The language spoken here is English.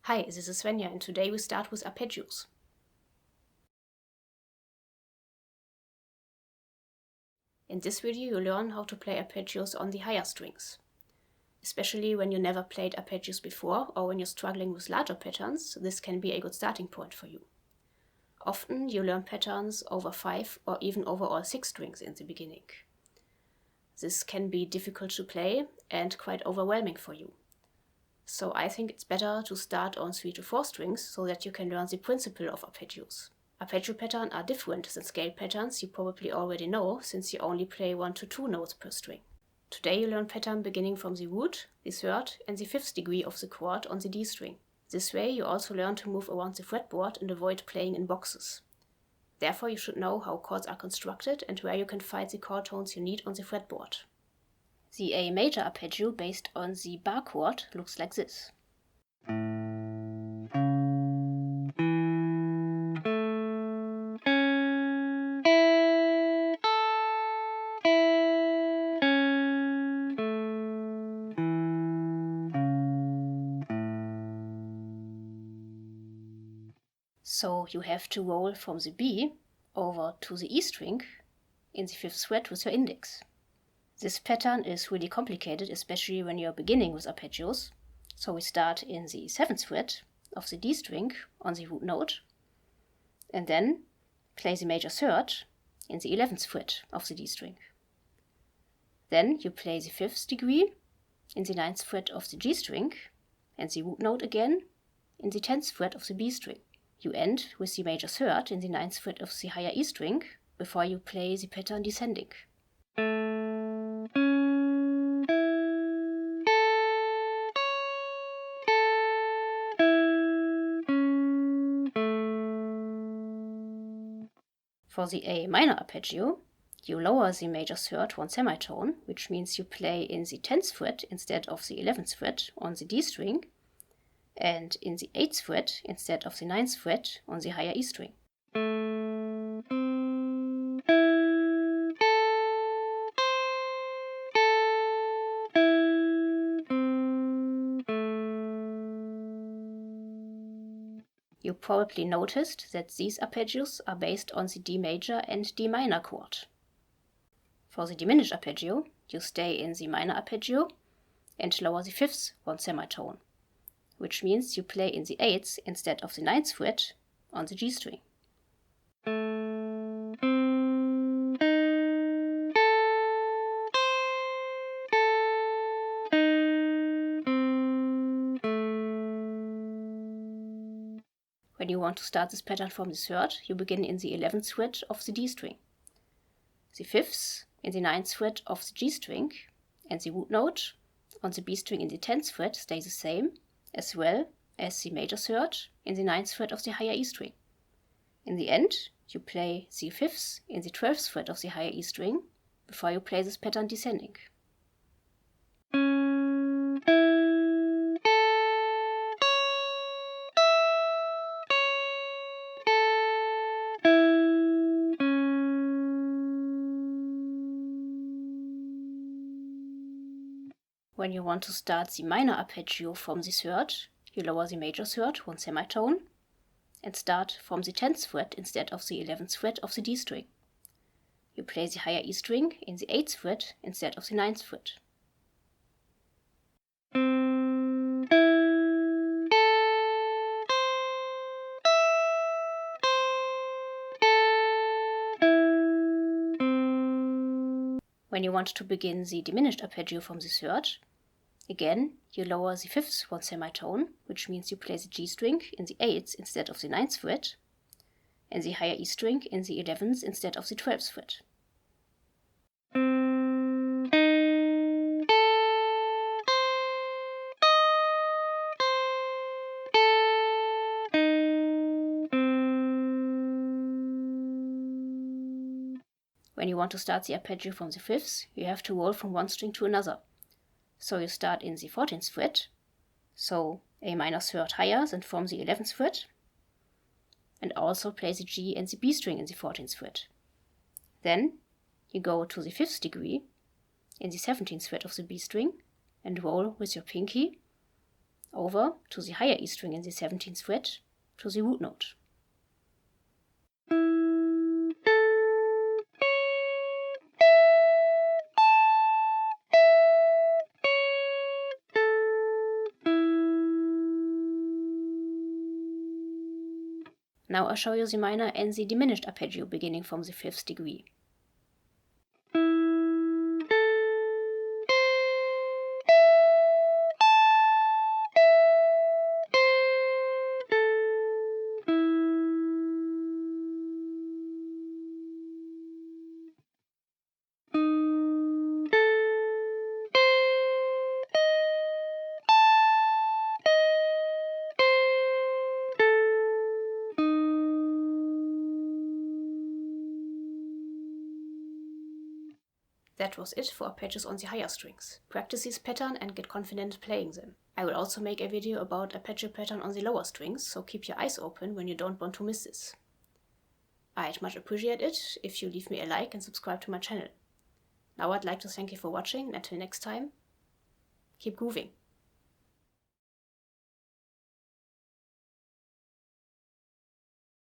Hi, this is Svenja and today we start with arpeggios. In this video you learn how to play arpeggios on the higher strings. Especially when you never played arpeggios before or when you're struggling with larger patterns, this can be a good starting point for you. Often you learn patterns over 5 or even over all 6 strings in the beginning. This can be difficult to play and quite overwhelming for you. So I think it's better to start on 3 to 4 strings so that you can learn the principle of arpeggios. Arpeggio patterns are different than scale patterns you probably already know since you only play 1 to 2 notes per string. Today you learn pattern beginning from the root, the third and the fifth degree of the chord on the D string. This way you also learn to move around the fretboard and avoid playing in boxes. Therefore you should know how chords are constructed and where you can find the chord tones you need on the fretboard. The A major arpeggio based on the bar chord looks like this. So you have to roll from the B over to the E string in the 5th fret with your index. This pattern is really complicated, especially when you're beginning with arpeggios. So we start in the 7th fret of the D string on the root note, and then play the major third in the 11th fret of the D string. Then you play the 5th degree in the 9th fret of the G string, and the root note again in the 10th fret of the B string. You end with the major third in the 9th fret of the higher E string before you play the pattern descending. For the A minor arpeggio, you lower the major third 1 semitone, which means you play in the 10th fret instead of the 11th fret on the D string, and in the 8th fret instead of the 9th fret on the higher E string. You probably noticed that these arpeggios are based on the D major and D minor chord. For the diminished arpeggio, you stay in the minor arpeggio and lower the 5th 1 semitone, which means you play in the 8th instead of the 9th fret on the G string. When you want to start this pattern from the third, you begin in the 11th fret of the D string, the 5th in the 9th fret of the G string, and the root note on the B string in the 10th fret stay the same, as well as the major third in the 9th fret of the higher E string. In the end, you play the 5th in the 12th fret of the higher E string before you play this pattern descending. When you want to start the minor arpeggio from the third, you lower the major third 1 semitone and start from the 10th fret instead of the 11th fret of the D string. You play the higher E string in the 8th fret instead of the 9th fret. When you want to begin the diminished arpeggio from the third, again, you lower the 5th 1 semitone, which means you play the G string in the 8th instead of the 9th fret, and the higher E string in the 11th instead of the 12th fret. When you want to start the arpeggio from the 5th, you have to roll from one string to another. So you start in the 14th fret, so A minor third higher than from the 11th fret, and also play the G and the B string in the 14th fret. Then you go to the 5th degree in the 17th fret of the B string and roll with your pinky over to the higher E string in the 17th fret, to the root note. Now I'll show you the minor and the diminished arpeggio beginning from the 5th degree. That was it for arpeggios on the higher strings. Practice this pattern and get confident playing them. I will also make a video about arpeggio pattern on the lower strings, so keep your eyes open when you don't want to miss this. I'd much appreciate it if you leave me a like and subscribe to my channel. Now I'd like to thank you for watching, and until next time, keep grooving.